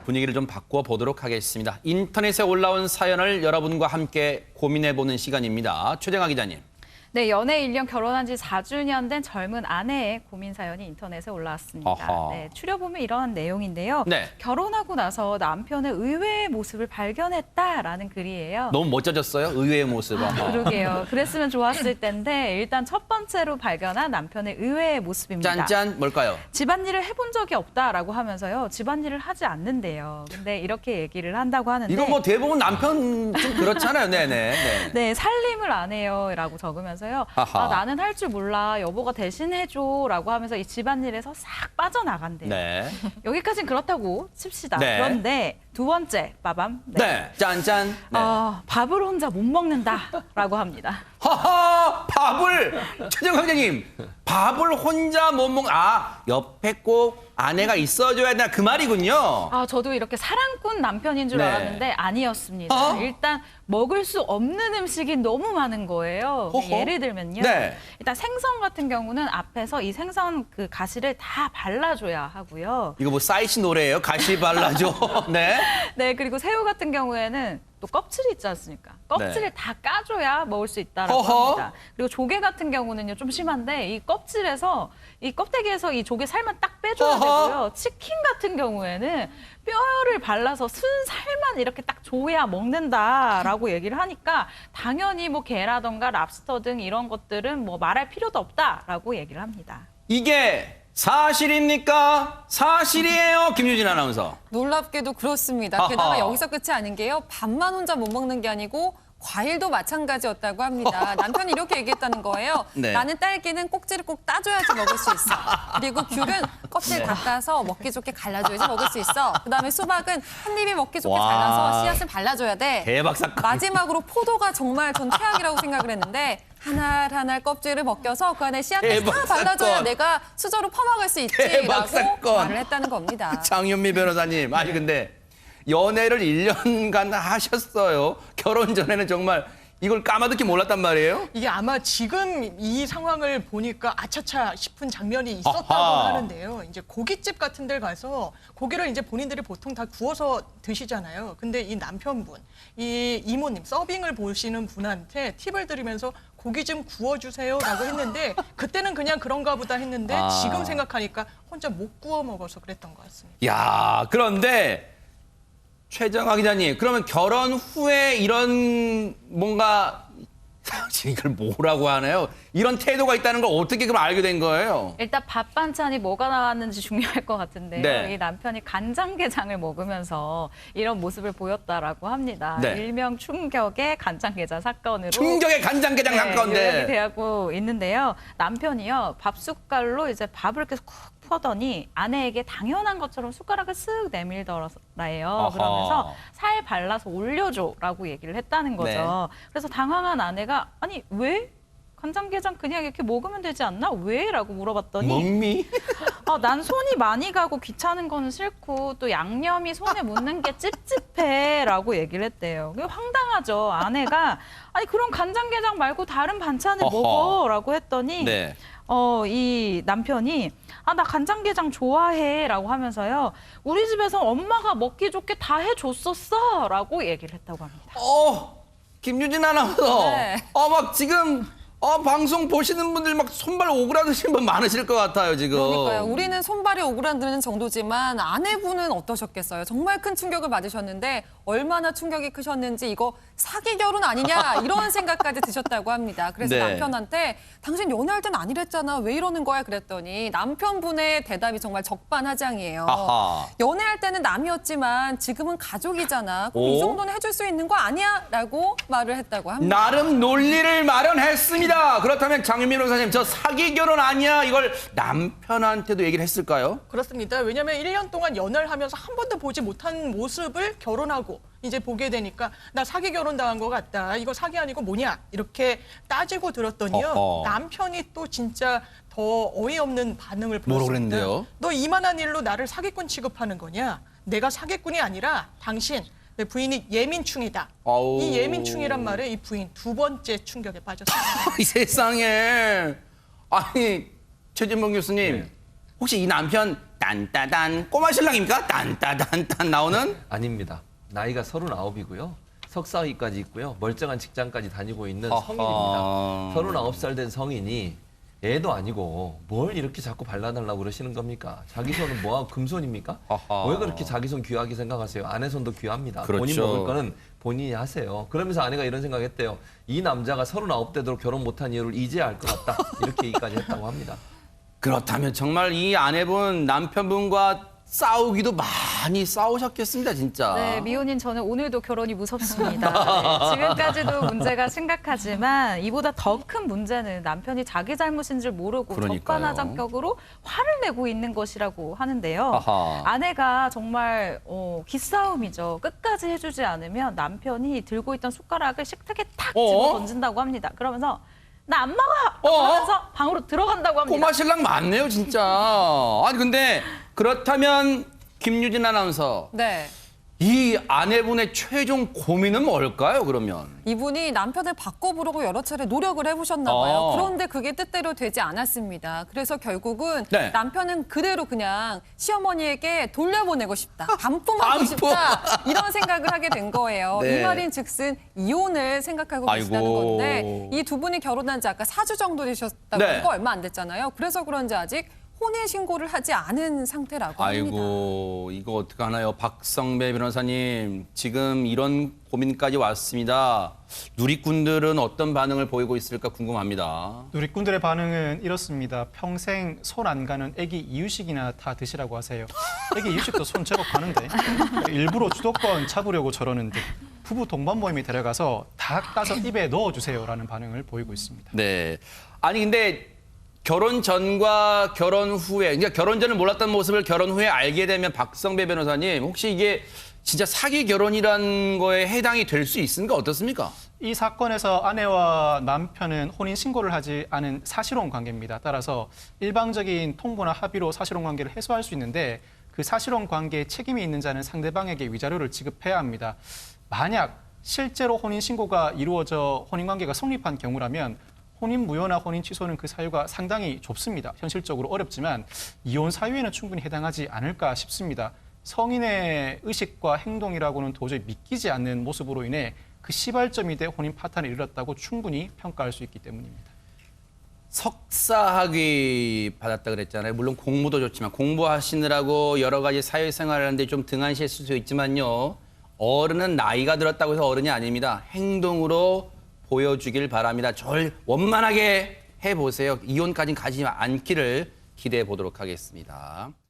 분위기를 좀 바꿔 보도록 하겠습니다. 인터넷에 올라온 사연을 여러분과 함께 고민해보는 시간입니다. 최정아 기자님. 네, 연애 1년 결혼한 지 4주년 된 젊은 아내의 고민 사연이 인터넷에 올라왔습니다. 아하. 네, 추려보면 이러한 내용인데요. 네. 결혼하고 나서 남편의 의외의 모습을 발견했다라는 글이에요. 너무 멋져졌어요. 의외의 모습. 그러게요. 그랬으면 좋았을 텐데 일단 첫 번째로 발견한 남편의 의외의 모습입니다. 짠짠 뭘까요? 집안일을 해본 적이 없다라고 하면서요. 집안일을 하지 않는데요. 근데 이렇게 얘기를 한다고 하는데 이거 뭐 대부분 남편 좀 그렇잖아요. 네네. 네. 네, 살림을 안 해요라고 적으면서요. 아하. 나는 할 줄 몰라. 여보가 대신해줘라고 하면서 이 집안일에서 싹 빠져나간대요. 네. 여기까지는 그렇다고 칩시다. 네. 그런데 두 번째, 빠밤. 네. 짠짠. 네. 밥을 혼자 못 먹는다라고 합니다. 하하! 밥을! 최정아 기자님, 밥을 혼자 못 먹... 옆에 꼭 아내가 있어줘야 된다. 그 말이군요. 저도 이렇게 사랑꾼 남편인 줄 네. 알았는데 아니었습니다. 일단 먹을 수 없는 음식이 너무 많은 거예요. 허허. 예를 들면요. 네. 일단 생선 같은 경우는 앞에서 이 생선 그 가시를 다 발라줘야 하고요. 이거 뭐 사이시 노래예요? 가시 발라줘. 네. 네, 그리고 새우 같은 경우에는 또 껍질이 있지 않습니까? 껍질을 네. 다 까줘야 먹을 수 있다라고 허허. 합니다. 그리고 조개 같은 경우는요 좀 심한데 이 껍질에서 이 껍데기에서 이 조개 살만 딱 빼줘야 허허. 되고요. 치킨 같은 경우에는 뼈를 발라서 순 살만 이렇게 딱 줘야 먹는다라고 얘기를 하니까 당연히 뭐 게라던가 랍스터 등 이런 것들은 뭐 말할 필요도 없다라고 얘기를 합니다. 이게 사실입니까? 사실이에요, 김유진 아나운서. 놀랍게도 그렇습니다. 아하. 게다가 여기서 끝이 아닌 게요. 밥만 혼자 못 먹는 게 아니고 과일도 마찬가지였다고 합니다. 남편이 이렇게 얘기했다는 거예요. 네. 나는 딸기는 꼭지를 꼭 따줘야지 먹을 수 있어. 그리고 귤은 껍질 다 따서 먹기 좋게 갈라줘야지 먹을 수 있어. 그다음에 수박은 한 입에 먹기 좋게 와. 잘라서 씨앗을 발라줘야 돼. 대박 사건. 마지막으로 포도가 정말 전 최악이라고 생각을 했는데 하나 껍질을 벗겨서 그 안에 씨앗을 대박 다 발라줘야 사건. 내가 수저로 퍼먹을 수 대박 있지라고 사건. 말을 했다는 겁니다. 장윤미 변호사님. 아니 근데 연애를 1년간 하셨어요. 결혼 전에는 정말 이걸 까마득히 몰랐단 말이에요? 이게 아마 지금 이 상황을 보니까 아차차 싶은 장면이 있었다고 아하. 하는데요. 이제 고깃집 같은 데 가서 고기를 이제 본인들이 보통 다 구워서 드시잖아요. 근데 이 남편분, 이 이모님, 서빙을 보시는 분한테 팁을 드리면서 고기 좀 구워주세요라고 했는데 그때는 그냥 그런가 보다 했는데 지금 생각하니까 혼자 못 구워 먹어서 그랬던 것 같습니다. 야, 그런데 최정아 기자님, 그러면 결혼 후에 이런 뭔가 사실 이걸 뭐라고 하나요? 이런 태도가 있다는 걸 어떻게 그럼 알게 된 거예요? 일단 밥 반찬이 뭐가 나왔는지 중요할 것 같은데요. 네. 이 남편이 간장게장을 먹으면서 이런 모습을 보였다라고 합니다. 네. 일명 충격의 간장게장 사건으로 충격의 간장게장 요약이 사건인데. 되고 있는데요. 남편이요 밥 숟갈로 이제 밥을 이렇게 쿡 퍼더니 아내에게 당연한 것처럼 숟가락을 쓱 내밀더라요. 아하. 그러면서 살 발라서 올려줘라고 얘기를 했다는 거죠. 네. 그래서 당황한 아내가 아니 왜? 간장게장 그냥 이렇게 먹으면 되지 않나? 왜? 라고 물어봤더니 멍미? 난 손이 많이 가고 귀찮은 거는 싫고 또 양념이 손에 묻는 게 찝찝해 라고 얘기를 했대요. 그게 황당하죠. 아내가 아니 그럼 간장게장 말고 다른 반찬을 어허. 먹어 라고 했더니 네. 이 남편이 나 간장게장 좋아해 라고 하면서요. 우리 집에서 엄마가 먹기 좋게 다 해줬었어 라고 얘기를 했다고 합니다. 김유진 아나운서. 네. 막 지금 방송 보시는 분들 막 손발 오그라드시는 분 많으실 것 같아요, 지금. 그러니까요. 우리는 손발이 오그라드는 정도지만 아내분은 어떠셨겠어요? 정말 큰 충격을 받으셨는데 얼마나 충격이 크셨는지 이거 사기 결혼 아니냐 이런 생각까지 드셨다고 합니다. 그래서 네. 남편한테 당신 연애할 땐 아니랬잖아. 왜 이러는 거야? 그랬더니 남편분의 대답이 정말 적반하장이에요. 아하. 연애할 때는 남이었지만 지금은 가족이잖아. 그럼 오? 이 정도는 해줄 수 있는 거 아니야? 라고 말을 했다고 합니다. 나름 논리를 마련했습니다. 그렇다면 장윤미 변호사님, 저 사기 결혼 아니야? 이걸 남편한테도 얘기를 했을까요? 그렇습니다. 왜냐하면 1년 동안 연애를 하면서 한 번도 보지 못한 모습을 결혼하고 이제 보게 되니까 나 사기 결혼 당한 것 같다. 이거 사기 아니고 뭐냐? 이렇게 따지고 들었더니요. 어허. 남편이 또 진짜 더 어이없는 반응을 뭐라고 보였습니다. 그랬는데요? 너 이만한 일로 나를 사기꾼 취급하는 거냐? 내가 사기꾼이 아니라 당신 내 부인이 예민충이다. 아우. 이 예민충이란 말에 이 부인 두 번째 충격에 빠졌습니다. 이 세상에. 아니, 최진봉 교수님, 혹시 이 남편 딴따단 꼬마 신랑입니까? 딴따단딴 나오는 아닙니다. 나이가 39이고요. 석사학위까지 있고요. 멀쩡한 직장까지 다니고 있는 아하. 성인입니다. 39살 된 성인이 애도 아니고 뭘 이렇게 자꾸 발라달라고 그러시는 겁니까? 자기 손은 뭐하고 금손입니까? 아하. 왜 그렇게 자기 손 귀하게 생각하세요? 아내 손도 귀합니다. 그렇죠. 본인 먹을 거는 본인이 하세요. 그러면서 아내가 이런 생각했대요. 이 남자가 39 되도록 결혼 못한 이유를 이제 알 것 같다. 이렇게 얘기까지 했다고 합니다. 그렇다면 정말 이 아내분 남편분과 싸우기도 많이 싸우셨겠습니다, 진짜. 네, 미혼인 저는 오늘도 결혼이 무섭습니다. 네, 지금까지도 문제가 심각하지만 이보다 더 큰 문제는 남편이 자기 잘못인 줄 모르고 그러니까요. 적반하장격으로 화를 내고 있는 것이라고 하는데요. 아하. 아내가 정말 기싸움이죠. 끝까지 해주지 않으면 남편이 들고 있던 숟가락을 식탁에 탁 집어 던진다고 합니다. 그러면서 나 안 먹어! 하면서 방으로 들어간다고 합니다. 꼬마 신랑 맞네요, 진짜. 아니 근데 그렇다면 김유진 아나운서 네. 이 아내분의 최종 고민은 뭘까요, 그러면? 이분이 남편을 바꿔보려고 여러 차례 노력을 해보셨나 봐요. 아. 그런데 그게 뜻대로 되지 않았습니다. 그래서 결국은 네. 남편은 그대로 그냥 시어머니에게 돌려보내고 싶다. 반품하고 반품. 싶다. 이런 생각을 하게 된 거예요. 네. 이 말인 즉슨 이혼을 생각하고 아이고. 계시다는 건데 이 두 분이 결혼한 지 아까 4주 정도 되셨다고 네. 하고 얼마 안 됐잖아요. 그래서 그런지 아직 혼인신고를 하지 않은 상태라고 합니다. 아이고, 이거 어떡하나요? 박성배 변호사님, 지금 이런 고민까지 왔습니다. 누리꾼들은 어떤 반응을 보이고 있을까 궁금합니다. 누리꾼들의 반응은 이렇습니다. 평생 손 안 가는 애기 이유식이나 다 드시라고 하세요. 애기 이유식도 손 제법 가는데 일부러 주도권 잡으려고 저러는데 부부 동반 모임에 데려가서 다 따서 입에 넣어주세요라는 반응을 보이고 있습니다. 네. 아니, 근데 결혼 전과 결혼 후에, 그러니까 결혼 전을 몰랐던 모습을 결혼 후에 알게 되면 박성배 변호사님, 혹시 이게 진짜 사기 결혼이라는 거에 해당이 될 수 있습니까? 어떻습니까? 이 사건에서 아내와 남편은 혼인 신고를 하지 않은 사실혼 관계입니다. 따라서 일방적인 통보나 합의로 사실혼 관계를 해소할 수 있는데 그 사실혼 관계에 책임이 있는 자는 상대방에게 위자료를 지급해야 합니다. 만약 실제로 혼인 신고가 이루어져 혼인 관계가 성립한 경우라면 혼인 무효나 혼인 취소는 그 사유가 상당히 좁습니다. 현실적으로 어렵지만 이혼 사유에는 충분히 해당하지 않을까 싶습니다. 성인의 의식과 행동이라고는 도저히 믿기지 않는 모습으로 인해 그 시발점이 돼 혼인 파탄을 이뤘다고 충분히 평가할 수 있기 때문입니다. 석사학위 받았다 그랬잖아요. 물론 공부도 좋지만 공부하시느라고 여러 가지 사회생활을 하는데 좀 등한시했을 수 있지만요. 어른은 나이가 들었다고 해서 어른이 아닙니다. 행동으로 보여주길 바랍니다. 절 원만하게 해보세요. 이혼까지는 가지 않기를 기대해 보도록 하겠습니다.